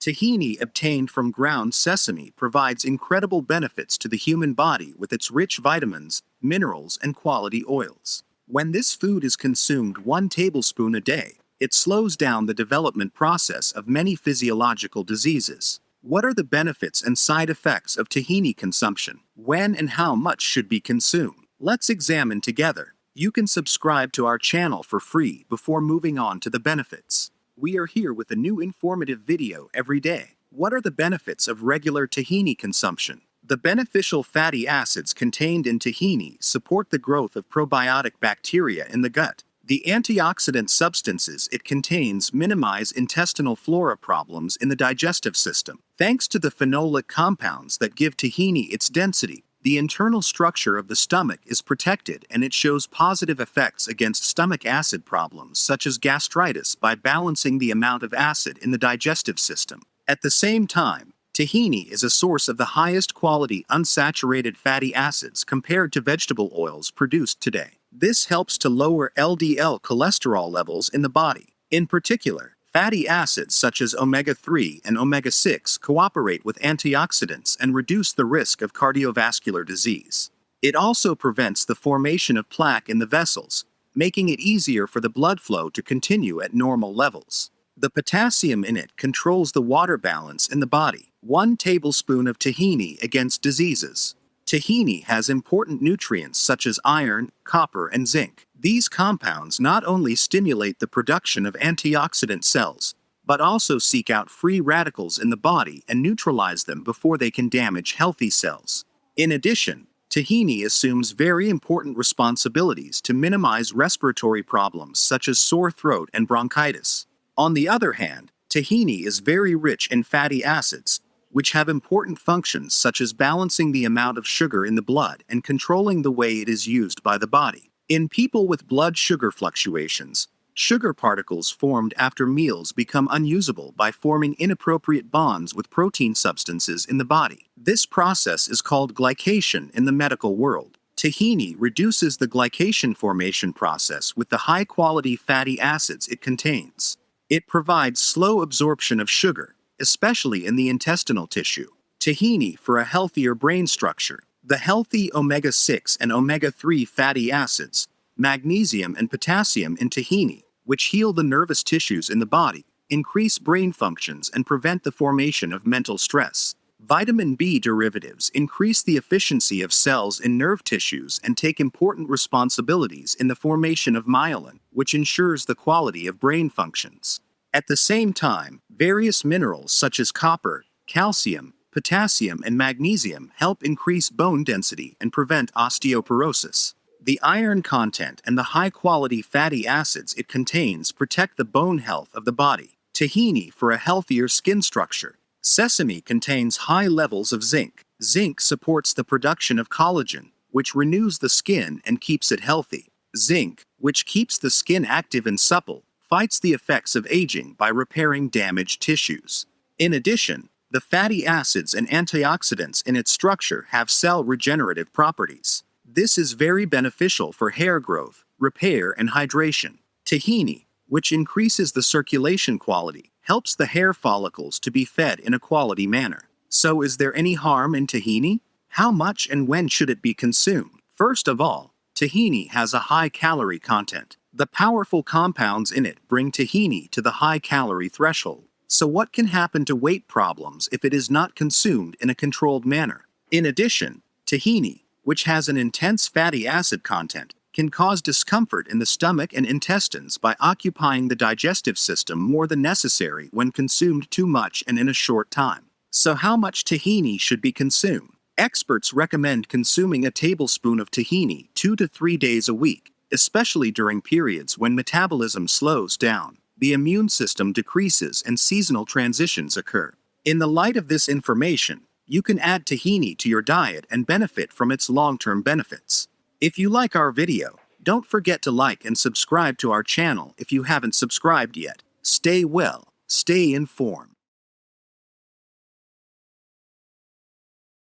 Tahini obtained from ground sesame provides incredible benefits to the human body with its rich vitamins, minerals, and quality oils. When this food is consumed 1 tablespoon a day, it slows down the development process of many physiological diseases. What are the benefits and side effects of tahini consumption? When and how much should be consumed? Let's examine together. You can subscribe to our channel for free before moving on to the benefits. We are here with a new informative video every day. What are the benefits of regular tahini consumption? The beneficial fatty acids contained in tahini support the growth of probiotic bacteria in the gut. The antioxidant substances it contains minimize intestinal flora problems in the digestive system. Thanks to the phenolic compounds that give tahini its density, the internal structure of the stomach is protected and it shows positive effects against stomach acid problems such as gastritis by balancing the amount of acid in the digestive system. At the same time, tahini is a source of the highest quality unsaturated fatty acids compared to vegetable oils produced today. This helps to lower LDL cholesterol levels in the body. In particular, fatty acids such as omega-3 and omega-6 cooperate with antioxidants and reduce the risk of cardiovascular disease. It also prevents the formation of plaque in the vessels, making it easier for the blood flow to continue at normal levels. The potassium in it controls the water balance in the body. 1 tablespoon of tahini against diseases. Tahini has important nutrients such as iron, copper, and zinc. These compounds not only stimulate the production of antioxidant cells, but also seek out free radicals in the body and neutralize them before they can damage healthy cells. In addition, tahini assumes very important responsibilities to minimize respiratory problems such as sore throat and bronchitis. On the other hand, tahini is very rich in fatty acids, which have important functions such as balancing the amount of sugar in the blood and controlling the way it is used by the body. In people with blood sugar fluctuations, sugar particles formed after meals become unusable by forming inappropriate bonds with protein substances in the body. This process is called glycation in the medical world. Tahini reduces the glycation formation process with the high-quality fatty acids it contains. It provides slow absorption of sugar, especially in the intestinal tissue. Tahini for a healthier brain structure. The healthy omega-6 and omega-3 fatty acids, magnesium and potassium in tahini, which heal the nervous tissues in the body, increase brain functions and prevent the formation of mental stress. Vitamin B derivatives increase the efficiency of cells in nerve tissues and take important responsibilities in the formation of myelin, which ensures the quality of brain functions. At the same time, various minerals such as copper, calcium, potassium, and magnesium help increase bone density and prevent osteoporosis. The iron content and the high-quality fatty acids it contains protect the bone health of the body. Tahini for a healthier skin structure. Sesame contains high levels of zinc. Zinc supports the production of collagen, which renews the skin and keeps it healthy. Zinc, which keeps the skin active and supple, fights the effects of aging by repairing damaged tissues. In addition, the fatty acids and antioxidants in its structure have cell regenerative properties. This is very beneficial for hair growth, repair, and hydration. Tahini, which increases the circulation quality, helps the hair follicles to be fed in a quality manner. So is there any harm in tahini? How much and when should it be consumed? First of all, tahini has a high calorie content. The powerful compounds in it bring tahini to the high calorie threshold. So what can happen to weight problems if it is not consumed in a controlled manner? In addition, tahini, which has an intense fatty acid content, can cause discomfort in the stomach and intestines by occupying the digestive system more than necessary when consumed too much and in a short time. So how much tahini should be consumed? Experts recommend consuming a tablespoon of tahini 2 to 3 days a week, especially during periods when metabolism slows down, the immune system decreases, and seasonal transitions occur. In the light of this information, you can add tahini to your diet and benefit from its long-term benefits. If you like our video, don't forget to like and subscribe to our channel if you haven't subscribed yet. Stay well, stay informed.